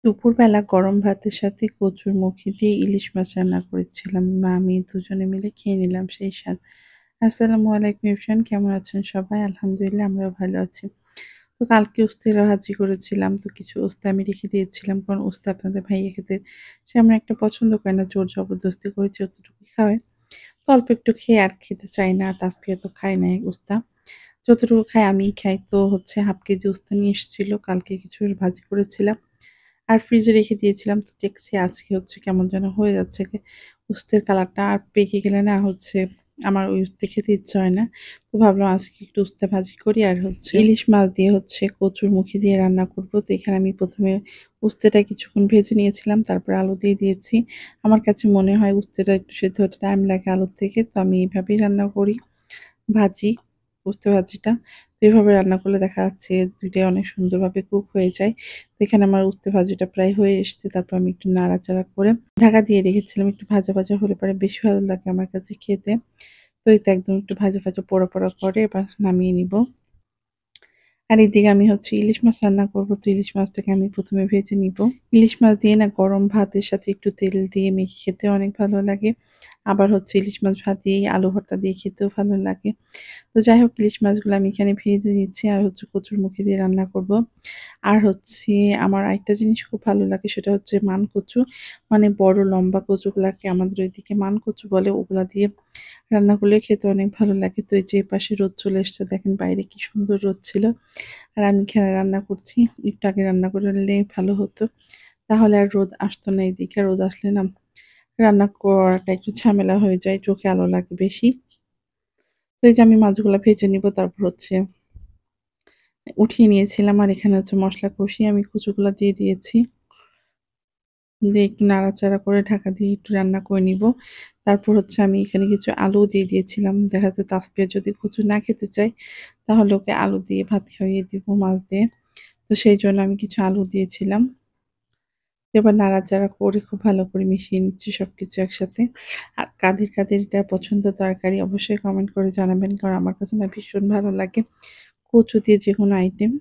দুপুরবেলা গরম ভাতের সাথে কচুর মুখি দিয়ে ইলিশ মাছ রান্না করেছিলাম। মা আমি দুজনে মিলে খেয়ে নিলাম সেই স্বাদ। আসসালামু আলাইকুম এভরিওয়ান, কেমন আছেন সবাই? আলহামদুলিল্লাহ আমরাও ভালো আছি। তো কালকে উস্তা ভাজি করেছিলাম। তো কিছু উস্তা আমি রেখে দিয়েছিলাম। কারণ উস্তা আপনাদের ভাইয়া খেতে তেমন একটা পছন্দ করে না। জোর জবরদস্তি করে যতটুকুই খাওয়াই। তো অল্প একটু খেয়ে আর খেতে চায় না। তাসফিয়া তো খায় না উস্তা। যতটুকু খাই আমিই খাই। তো হচ্ছে 1/2 কেজি উস্তা নিয়ে এসেছিল। কালকে কিছু ভাজি করেছিলাম। আর ফ্রিজে রেখে দিয়েছিলাম। তো দেখছি আজকে হচ্ছে কেমন যেন হয়ে যাচ্ছে উস্তের কালারটা। আর পেকে গেলে না হচ্ছে আমার ওই উস্তে খেতে ইচ্ছা হয় না। তো ভাবলাম আজকে একটু উস্তে ভাজি করি আর হচ্ছে ইলিশ মাছ দিয়ে হচ্ছে কচুর মুখি দিয়ে রান্না করব। তো এখানে আমি ১ম এ উস্তেটা কিছুক্ষণ ভেজে নিয়েছিলাম। তারপর আলু দিয়ে দিয়েছি। আমার কাছে মনে হয় উস্তেটা একটু সেদ্ধ হতে টাইম লাগে আলুর থেকে। তো আমি এভাবেই রান্না করি। ভাজি, উস্তে ভাজিটা। তো এভাবে রান্না করলে দেখা যাচ্ছে ২ টাই অনেক সুন্দরভাবে কুক হয়ে যায়। তো এখানে আমার উস্তে ভাজিটা প্রায় হয়ে এসছে। তারপর আমি একটু নাড়াচাড়া করে ঢাকা দিয়ে রেখেছিলাম। একটু ভাজা, ভাজা হলে পরে বেশি ভালো লাগে আমার কাছে খেতে। তো এই তো একদম একটু ভাজা, ভাজা পোড়া, পোড়া করে এবার নামিয়ে নিব। আর এদিকে আমি হচ্ছে ইলিশ মাছ রান্না করব। তো ইলিশ মাছটাকে আমি ১ম এ ভেজে নিব। ইলিশ মাছ দিয়ে না গরম ভাতের সাথে একটু তেল দিয়ে মেখে খেতে অনেক ভালো লাগে। আবার হচ্ছে ইলিশ মাছ ভাজি, আলু ভর্তা দিয়ে খেতেও ভালো লাগে। তো যাই হোক ইলিশ মাছগুলো আমি এখানে ভেজে নিচ্ছি আর হচ্ছে কচুর মুখি দিয়ে রান্না করব। আর হচ্ছে আমার আরেকটা জিনিস খুব ভালো লাগে সেটা হচ্ছে মানকচু। মানে বড় লম্বা কচুগুলাকে আমাদের ওইদিকে মানকচু বলে। ওগুলা দিয়ে রান্না করলে খেতে অনেক ভালো লাগে। তো এই যে এপাশে রোদ চলে এসছে দেখেন বাইরে কি সুন্দর রোদ ছিল। আর আমি এখানে রান্না করছি। একটু আগে রান্না করলে ভালো হতো। তাহলে আর রোদ আসতো না এদিকে। রোদ আসলে না রান্না করাটা একটু ঝামেলা হয়ে যায়। চোখে আলো লাগে বেশি। তো এই যে আমি মাছগুলা ভেজে নিব। তারপর হচ্ছে উঠিয়ে নিয়েছিলাম। আর এখানে হচ্ছে মসলা কষিয়ে আমি কচুগুলা দিয়ে দিয়েছি। দিয়ে একটু নাড়াচাড়া করে ঢাকা দিয়ে একটু রান্না করে নিব। তারপর হচ্ছে আমি এখানে কিছু আলুও দিয়ে দিয়েছিলাম। দেখা যাচ্ছে তাসফিয়া যদি কচু না খেতে চায় তাহলে ওকে আলু দিয়ে ভাত খাইয়ে দিব মাছ দিয়ে। তো সেইজন্য আমি কিছু আলু দিয়েছিলাম। এবার নাড়াচাড়া করে খুব ভালো করে মিশিয়ে নিচ্ছি সবকিছু একসাথে। আর কাদের, কাদের এটা পছন্দ তরকারি অবশ্যই কমেন্ট করে জানাবেন। কারণ আমার কাছে না ভীষণ ভালো লাগে কচু দিয়ে যেকোনো আইটেম।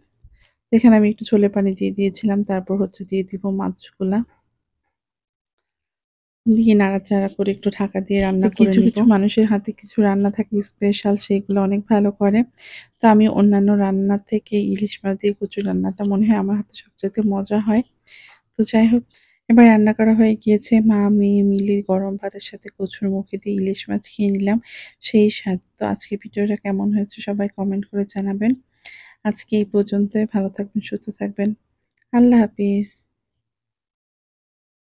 এখানে আমি একটু ছোলে পানি দিয়ে দিয়েছিলাম। তারপর হচ্ছে দিয়ে দিব মাছগুলা। দিয়ে নাড়াচাড়া করে একটু ঢাকা দিয়ে রান্না করে কিছু, কিছু মানুষের হাতে কিছু রান্না থাকে স্পেশাল সেগুলো অনেক ভালো করে। তো আমি অন্যান্য রান্না থেকে ইলিশ মাছ দিয়ে কচু রান্নাটা মনে হয় আমার হাতে সবচাইতে মজা হয়। তো যাই হোক এবার রান্না করা হয়ে গিয়েছে। মা মেয়ে মিলে গরম ভাতের সাথে কচুর মুখি দিয়ে ইলিশ মাছ খেয়ে নিলাম। সেই স্বাদ। তো আজকে ভিডিওটা কেমন হয়েছে সবাই কমেন্ট করে জানাবেন। আজকে এই পর্যন্তই। ভালো থাকবেন, সুস্থ থাকবেন। আল্লাহ হাফিজ।